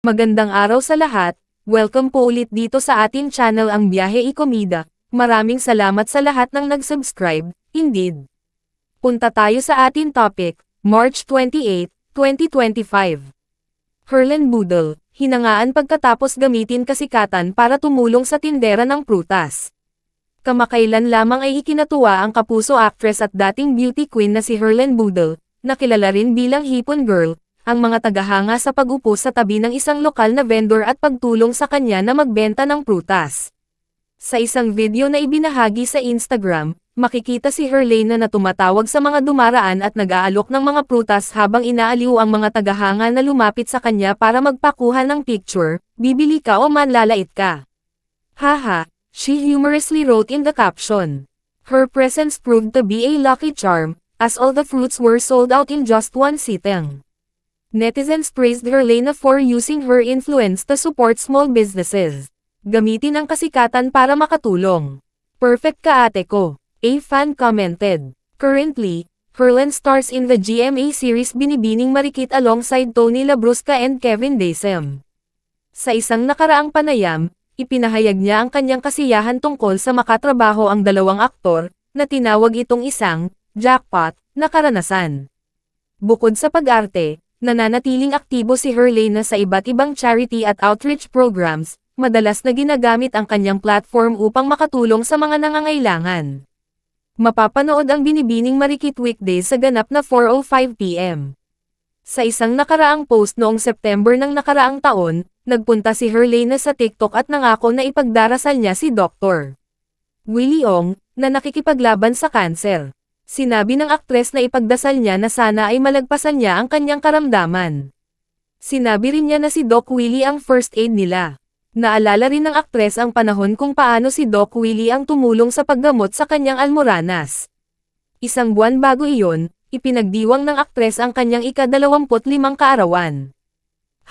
Magandang araw sa lahat, welcome po ulit dito sa ating channel ang Biyahe y Komida. Maraming salamat sa lahat ng nag-subscribe, indeed. Punta tayo sa ating topic, March 28, 2025. Herlen Budol, hinangaan pagkatapos gamitin kasikatan para tumulong sa tindera ng prutas. Kamakailan lamang ay ikinatuwa ang kapuso actress at dating beauty queen na si Herlen Budol, na kilala rin bilang Hipon Girl, ang mga tagahanga sa pag-upo sa tabi ng isang lokal na vendor at pagtulong sa kanya na magbenta ng prutas. Sa isang video na ibinahagi sa Instagram, makikita si Herlen na tumatawag sa mga dumaraan at nag-aalok ng mga prutas habang inaaliw ang mga tagahanga na lumapit sa kanya para magpakuha ng picture, bibili ka o manlalait ka. Haha, she humorously wrote in the caption. Her presence proved to be a lucky charm, as all the fruits were sold out in just one sitting. Netizens praised Herlen for using her influence to support small businesses. Gamitin ang kasikatan para makatulong. Perfect ka ate ko, a fan commented. Currently, Herlen stars in the GMA series Binibining Marikit alongside Tony Labrusca and Kevin Dasem. Sa isang nakaraang panayam, ipinahayag niya ang kanyang kasiyahan tungkol sa makatrabaho ang dalawang aktor, na tinawag itong isang jackpot na karanasan. Bukod sa pag-arte, nananatiling aktibo si Herlen sa iba't ibang charity at outreach programs, madalas na ginagamit ang kanyang platform upang makatulong sa mga nangangailangan. Mapapanood ang Binibining Marikit weekdays sa ganap na 4:05 PM. Sa isang nakaraang post noong September ng nakaraang taon, nagpunta si Herlen sa TikTok at nangako na ipagdarasal niya si Dr. Willie Ong, na nakikipaglaban sa kanser. Sinabi ng aktres na ipagdasal niya na sana ay malagpasan niya ang kanyang karamdaman. Sinabi rin niya na si Doc Willie ang first aid nila. Naalala rin ng aktres ang panahon kung paano si Doc Willie ang tumulong sa paggamot sa kanyang almoranas. Isang buwan bago iyon, ipinagdiwang ng aktres ang kanyang ika-25 kaarawan.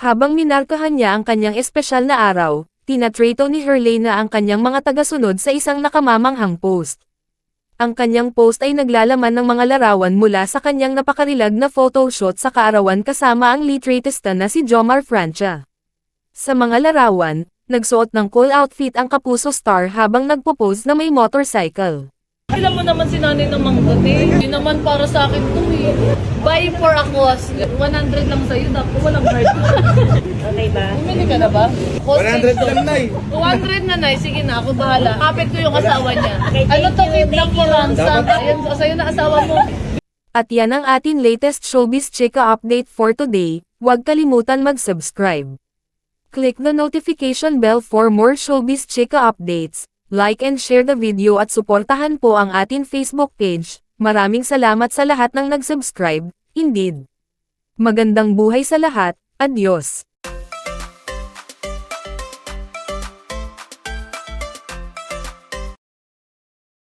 Habang minarkahan niya ang kanyang espesyal na araw, tinatrato ni Herlen na ang kanyang mga tagasunod sa isang nakamamanghang post. Ang kanyang post ay naglalaman ng mga larawan mula sa kanyang napakarilag na photoshoot sa kaarawan kasama ang litratista na si Jomar Francia. Sa mga larawan, nagsuot ng cool outfit ang kapuso star habang nagpo-pose na may motorcycle. Alam mo naman si nanay ng manggot eh. Hindi naman para sa akin to eh. Buy for a cost. 100 lang sa'yo, dapat walang hard. Okay ba? Bumili ka na ba? 100 lang, Nay. 200 na, Nay. Sige na, ako bahala. Kapit ko yung asawa niya. Okay, Ano to, thank you, kidnap mo ransom? Ayun, sa'yo na asawa mo. At yan ang atin latest showbiz chika update for today, huwag kalimutan mag-subscribe. Click the notification bell for more showbiz chika updates. Like and share the video at suportahan po ang atin Facebook page. Maraming salamat sa lahat ng nag-subscribe, indeed. Magandang buhay sa lahat, adios.